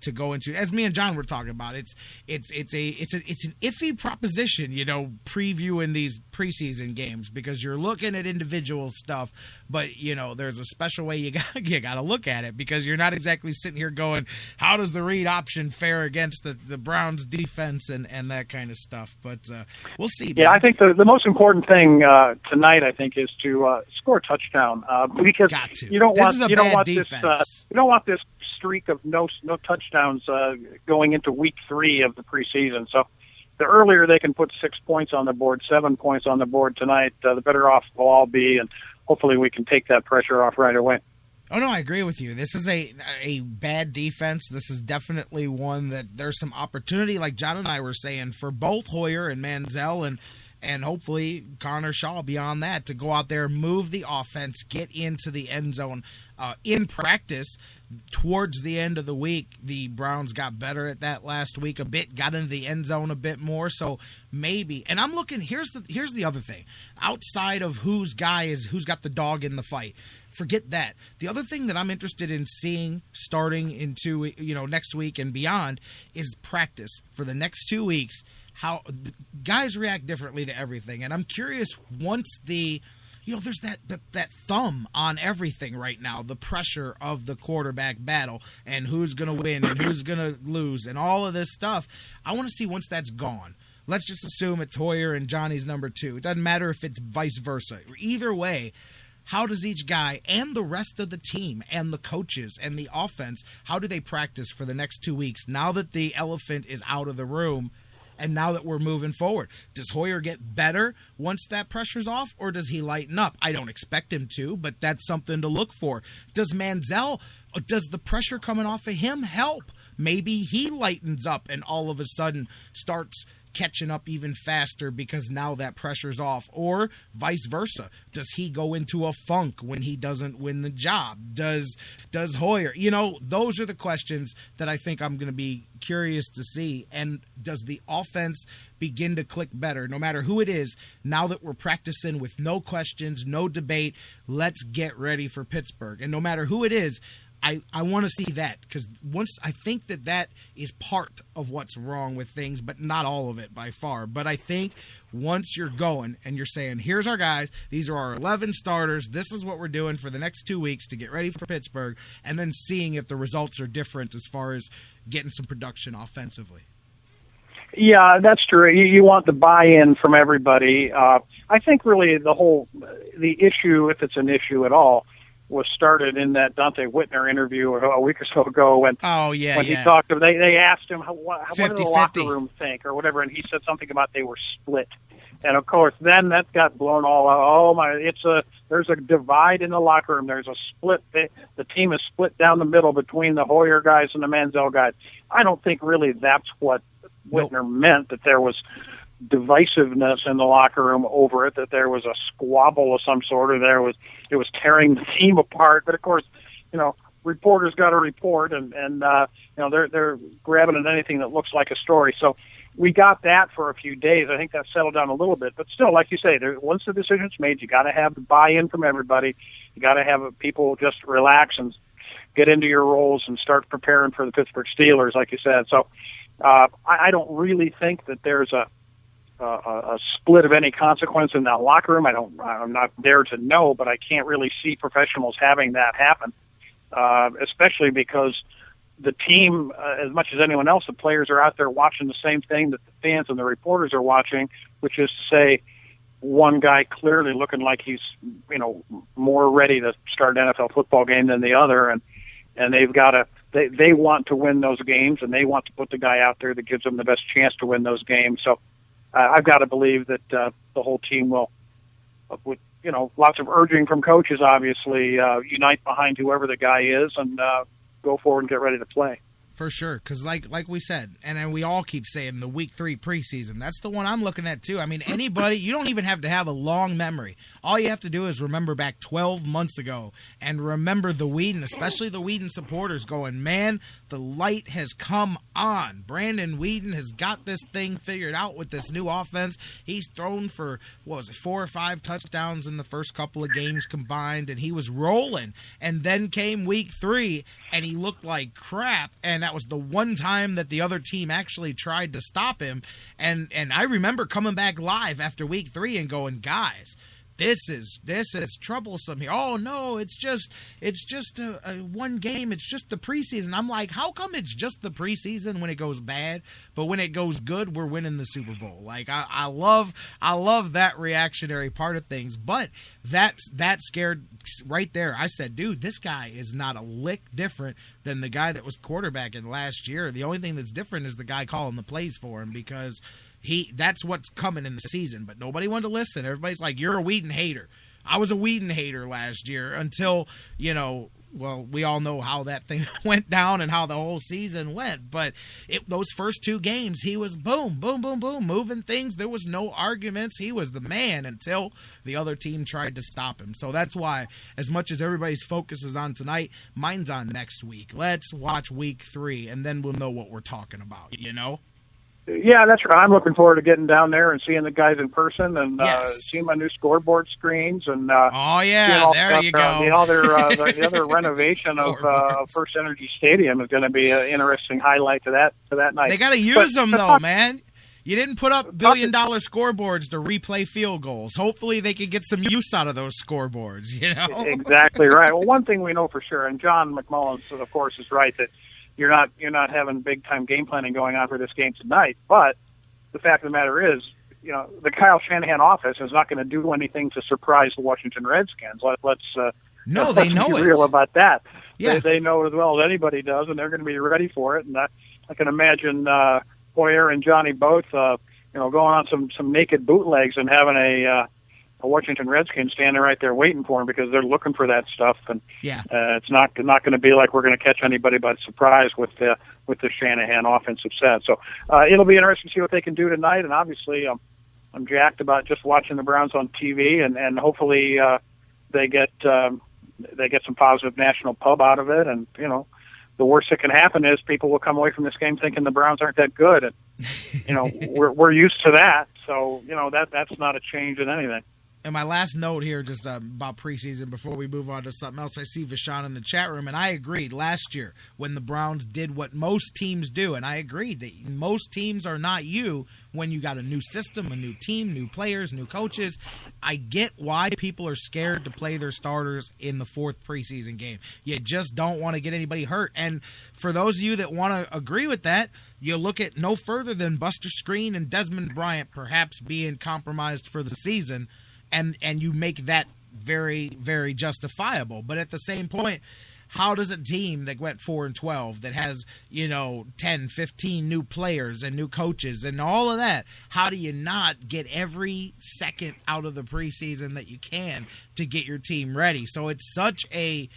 to go into, as me and John were talking about. It's an iffy proposition, previewing these preseason games, because you're looking at individual stuff, but there's a special way you got to look at it, because you're not exactly sitting here going, how does the read option fare against the Browns defense and that kind of stuff. But we'll see. Yeah, man. I think the most important thing tonight, I think, is to score a touchdown, because you don't want this streak of no touchdowns going into week 3 of the preseason. So the earlier they can put 6 points on the board, 7 points on the board tonight, the better off we'll all be, and hopefully we can take that pressure off right away. Oh, no, I agree with you. This is a bad defense. This is definitely one that there's some opportunity, like John and I were saying, for both Hoyer and Manziel and hopefully Connor Shaw beyond that, to go out there, move the offense, get into the end zone. In practice, towards the end of the week, the Browns got better at that last week a bit, got into the end zone a bit more, so maybe. And I'm looking, here's the other thing. Outside of who's got the dog in the fight, forget that. The other thing that I'm interested in seeing starting into next week and beyond is practice for the next 2 weeks. How guys react differently to everything, and I'm curious once there's that thumb on everything right now, the pressure of the quarterback battle and who's going to win and who's going to lose and all of this stuff. I want to see once that's gone. Let's just assume it's Hoyer and Johnny's number 2. It doesn't matter if it's vice versa. Either way, how does each guy and the rest of the team and the coaches and the offense, how do they practice for the next 2 weeks now that the elephant is out of the room? And now that we're moving forward, does Hoyer get better once that pressure's off, or does he lighten up? I don't expect him to, but that's something to look for. Does Manziel, does the pressure coming off of him help? Maybe he lightens up and all of a sudden starts catching up even faster because now that pressure's off, or vice versa. Does he go into a funk when he doesn't win the job? Does Hoyer? Those are the questions that I think I'm going to be curious to see. And does the offense begin to click better, no matter who it is, now that we're practicing with no questions, no debate? Let's get ready for Pittsburgh. And no matter who it is, I want to see that, because once I think that is part of what's wrong with things, but not all of it by far. But I think once you're going and you're saying, here's our guys, these are our 11 starters, this is what we're doing for the next 2 weeks to get ready for Pittsburgh, and then seeing if the results are different as far as getting some production offensively. Yeah, that's true. You want the buy-in from everybody. I think really the issue, if it's an issue at all, was started in that Dante Whitner interview a week or so ago when he talked to them. They asked him what did the locker room think or whatever, and he said something about they were split. And of course, then that got blown all out. Oh my! There's a divide in the locker room. There's a split. The team is split down the middle between the Hoyer guys and the Manziel guys. I don't think really that's what Whitner meant. That there was divisiveness in the locker room over it, that there was a squabble of some sort, or it was tearing the team apart. But of course, reporters got to report, and they're grabbing at anything that looks like a story. So we got that for a few days. I think that settled down a little bit, but still, like you say, once the decision's made, you got to have the buy-in from everybody. You got to have people just relax and get into your roles and start preparing for the Pittsburgh Steelers, like you said. So I don't really think that there's a split of any consequence in that locker room. I'm not there to know, but I can't really see professionals having that happen, especially because the team, as much as anyone else, the players are out there watching the same thing that the fans and the reporters are watching, which is to say one guy clearly looking like he's, more ready to start an NFL football game than the other. And they've got to, they want to win those games, and they want to put the guy out there that gives them the best chance to win those games. So I've got to believe that the whole team will, with lots of urging from coaches, obviously, unite behind whoever the guy is and go forward and get ready to play. For sure, because like we said, and then we all keep saying the Week 3 preseason, that's the one I'm looking at too. I mean, anybody, you don't even have to have a long memory. All you have to do is remember back 12 months ago and remember the Whedon, especially the Whedon supporters going, man, the light has come on. Brandon Whedon has got this thing figured out with this new offense. He's thrown for, 4 or 5 touchdowns in the first couple of games combined, and he was rolling. And then came Week 3, and he looked like crap, and that was the one time that the other team actually tried to stop him. And I remember coming back live after week 3 and going, guys, this is troublesome here. Oh no, it's just a one game. It's just the preseason. I'm like, how come it's just the preseason when it goes bad, but when it goes good, we're winning the Super Bowl? Like I love that reactionary part of things. But that scared right there. I said, dude, this guy is not a lick different than the guy that was quarterbacking last year. The only thing that's different is the guy calling the plays for him, because that's what's coming in the season. But nobody wanted to listen. Everybody's like, you're a Whedon hater. I was a Whedon hater last year until, well, we all know how that thing went down and how the whole season went. But those first 2 games, he was boom, boom, boom, boom, moving things. There was no arguments. He was the man until the other team tried to stop him. So that's why, as much as everybody's focus is on tonight, mine's on next week. Let's watch week 3, and then we'll know what we're talking about, Yeah, that's right. I'm looking forward to getting down there and seeing the guys in person and Yes. seeing my new scoreboard screens and oh yeah, there you go. The other renovation of First Energy Stadium is going to be an interesting highlight to that night. They got to use them though, man. You didn't put up $1 billion scoreboards to replay field goals. Hopefully they can get some use out of those scoreboards, Exactly right. Well, one thing we know for sure, and John McMullen, of course, is right, that you're not having big time game planning going on for this game tonight. But the fact of the matter is, the Kyle Shanahan offense is not going to do anything to surprise the Washington Redskins. Let's they know be it. real about that. Yeah. They know it as well as anybody does, and they're going to be ready for it. And I can imagine Hoyer and Johnny both, going on some naked bootlegs and having a Washington Redskins standing right there waiting for him, because they're looking for that stuff. And it's not going to be like we're going to catch anybody by surprise with the Shanahan offensive set. So it'll be interesting to see what they can do tonight. And obviously, I'm jacked about just watching the Browns on TV, and hopefully they get some positive national pub out of it. And the worst that can happen is people will come away from this game thinking the Browns aren't that good. And we're used to that. So that's not a change in anything. And my last note here, just about preseason, before we move on to something else, I see Vashon in the chat room, and I agreed last year when the Browns did what most teams do, and I agreed that most teams are not you when you got a new system, a new team, new players, new coaches. I get why people are scared to play their starters in the 4th preseason game. You just don't want to get anybody hurt. And for those of you that want to agree with that, you look at no further than Buster Skrine and Desmond Bryant perhaps being compromised for the season, and you make that very, very justifiable. But at the same point, how does a team that went 4-12 that has, 10, 15 new players and new coaches and all of that, how do you not get every second out of the preseason that you can to get your team ready? So it's such a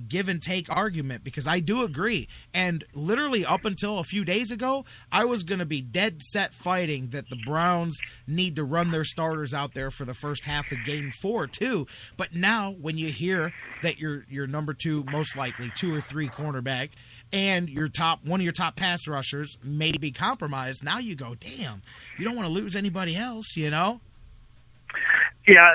give and take argument, because I do agree. And literally up until a few days ago, I was going to be dead set fighting that the Browns need to run their starters out there for the first half of game 4 too. But now when you hear that your number 2, most likely 2 or 3 cornerback, and one of your top pass rushers may be compromised, now you go, damn, you don't want to lose anybody else, Yeah,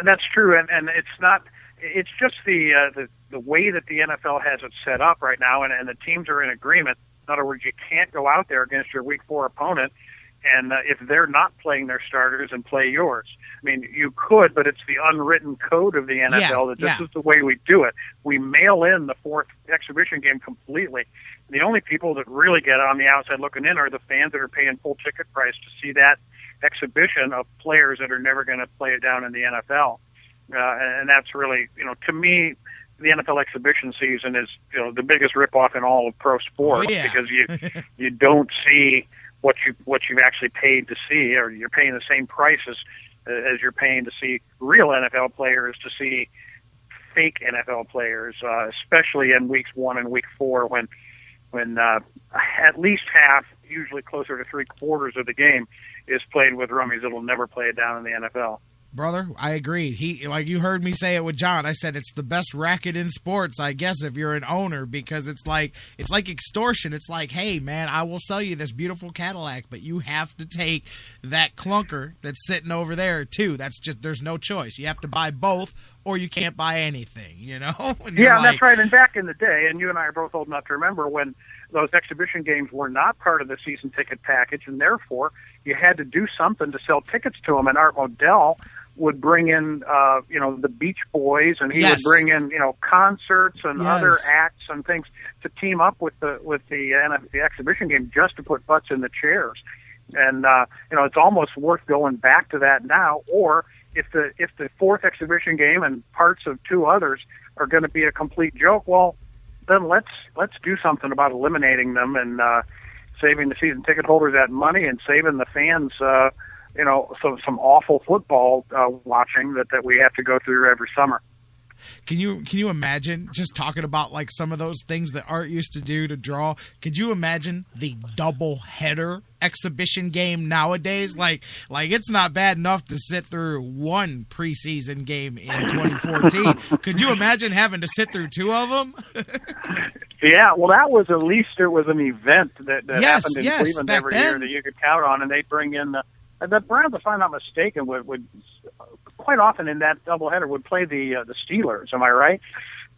that's true. And it's not, it's just the way that the NFL has it set up right now, and the teams are in agreement. In other words, you can't go out there against your Week 4 opponent, and if they're not playing their starters, and play yours. I mean, you could, but it's the unwritten code of the NFL that this is the way we do it. We mail in the 4th exhibition game completely. The only people that really get on the outside looking in are the fans that are paying full ticket price to see that exhibition of players that are never going to play it down in the NFL. And that's really, to me, the NFL exhibition season is, the biggest ripoff in all of pro sports, because you don't see what you've actually paid to see, or you're paying the same prices as you're paying to see real NFL players to see fake NFL players, especially in weeks 1 and week 4 when at least half, usually closer to 3/4 of the game is played with rummies that'll never play it down in the NFL. Brother, I agree. You heard me say it with John. I said it's the best racket in sports, I guess, if you're an owner, because it's like extortion. It's like, hey man, I will sell you this beautiful Cadillac, but you have to take that clunker that's sitting over there too. There's no choice. You have to buy both, or you can't buy anything. Yeah, that's right. And back in the day, and you and I are both old enough to remember when those exhibition games were not part of the season ticket package, and therefore you had to do something to sell tickets to them. And Art Modell would bring in, the Beach Boys, and he would bring in, concerts and other acts and things to team up with the exhibition game just to put butts in the chairs. And it's almost worth going back to that now. Or if the fourth exhibition game and parts of two others are going to be a complete joke, well, then let's do something about eliminating them and saving the season ticket holders that money and saving the fans, some awful football watching that we have to go through every summer. Can you imagine just talking about like some of those things that Art used to do to draw? Could you imagine the double header exhibition game nowadays? Like it's not bad enough to sit through one preseason game in 2014. Could you imagine having to sit through two of them? Yeah, well, that was at least there was an event that happened in Cleveland every year that you could count on, and they'd bring in the Browns, if I'm not mistaken, would quite often in that doubleheader would play the Steelers. Am I right?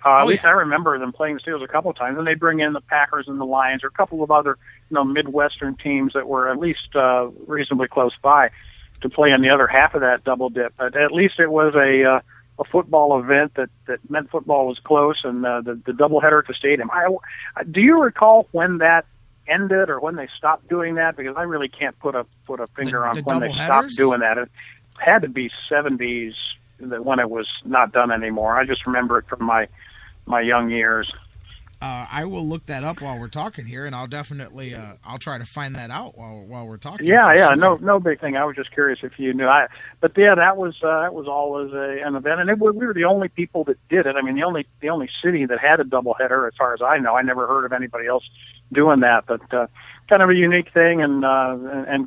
At least I remember them playing the Steelers a couple of times, and they'd bring in the Packers and the Lions or a couple of other Midwestern teams that were at least reasonably close by to play on the other half of that double dip. But at least it was a football event that meant football was close, and the doubleheader at the stadium. Do you recall when that ended or when they stopped doing that? Because I really can't put a finger on when they stopped doing that. It had to be 70s when it was not done anymore. I just remember it from my young years. I will look that up while we're talking here, and I'll definitely I'll try to find that out while we're talking. Yeah, sure. No big thing. I was just curious if you knew. But that was always an event, and we were the only people that did it. I mean, the only city that had a doubleheader, as far as I know. I never heard of anybody else doing that, but kind of a unique thing and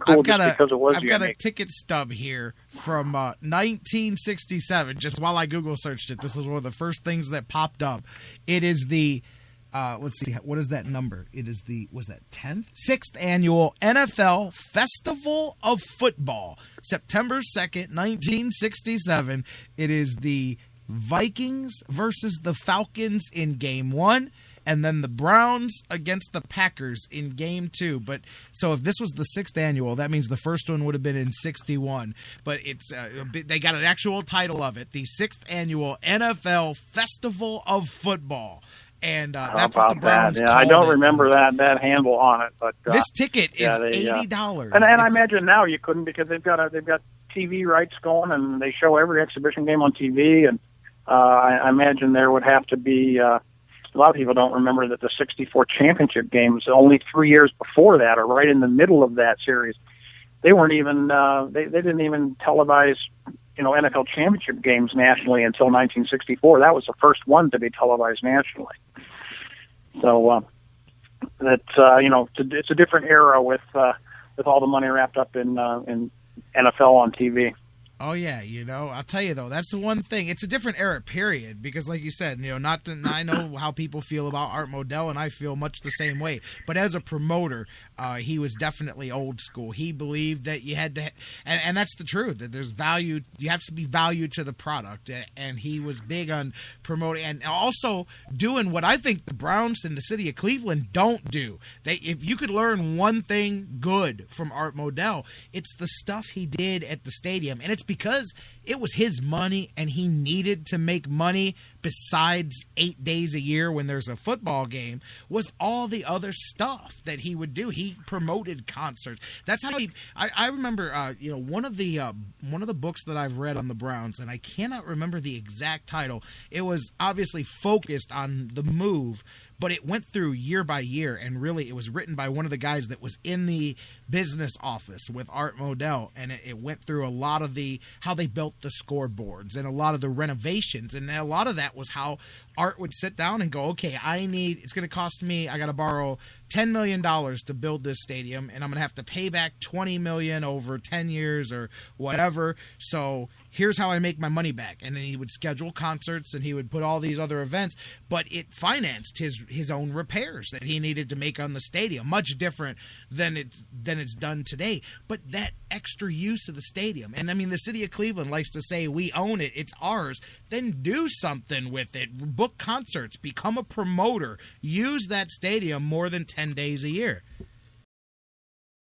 cool because it was unique. I've got a ticket stub here from 1967. Just while I Google searched it, this was one of the first things that popped up. It is the let's see, what is that number? It is the 6th annual NFL Festival of Football, September 2nd, 1967. It is the Vikings versus the Falcons in Game 1. And then the Browns against the Packers in Game 2. But so if this was the 6th annual, that means the first one would have been in 61. But it's they got an actual title of it, the 6th annual NFL Festival of Football. And that's what the Browns called it. I don't remember that handle on it, but this ticket is $80. And I imagine now you couldn't, because they've got TV rights going, and they show every exhibition game on TV. And I imagine there would have to be. A lot of people don't remember that the '64 championship games, only 3 years before that, or right in the middle of that series, they weren't even they didn't even televise NFL championship games nationally until 1964. That was the first one to be televised nationally. So it's a different era with all the money wrapped up in NFL on TV. Oh, yeah, I'll tell you, though, that's the one thing. It's a different era, period, because like you said, I know how people feel about Art Modell, and I feel much the same way. But as a promoter, he was definitely old school. He believed that you had to, and that's the truth, that there's value, you have to be value to the product, and he was big on promoting, and also doing what I think the Browns in the city of Cleveland don't do. If you could learn one thing good from Art Modell, it's the stuff he did at the stadium, and it's because it was his money and he needed to make money besides 8 days a year when there's a football game, was all the other stuff that he would do. He promoted concerts. That's how I remember, one of the books that I've read on the Browns, and I cannot remember the exact title. It was obviously focused on the move, but it went through year by year, and really it was written by one of the guys that was in the business office with Art Modell, and it went through a lot of how they built the scoreboards and a lot of the renovations, and a lot of that was how Art would sit down and go, okay, it's going to cost me, I got to borrow $10 million to build this stadium, and I'm going to have to pay back $20 million over 10 years or whatever. So here's how I make my money back. And then he would schedule concerts and he would put all these other events, but it financed his own repairs that he needed to make on the stadium. Much different than it's done today. But that extra use of the stadium, and I mean, the city of Cleveland likes to say, we own it, it's ours. Then do something with it. Book concerts, become a promoter, use that stadium more than 10 days a year.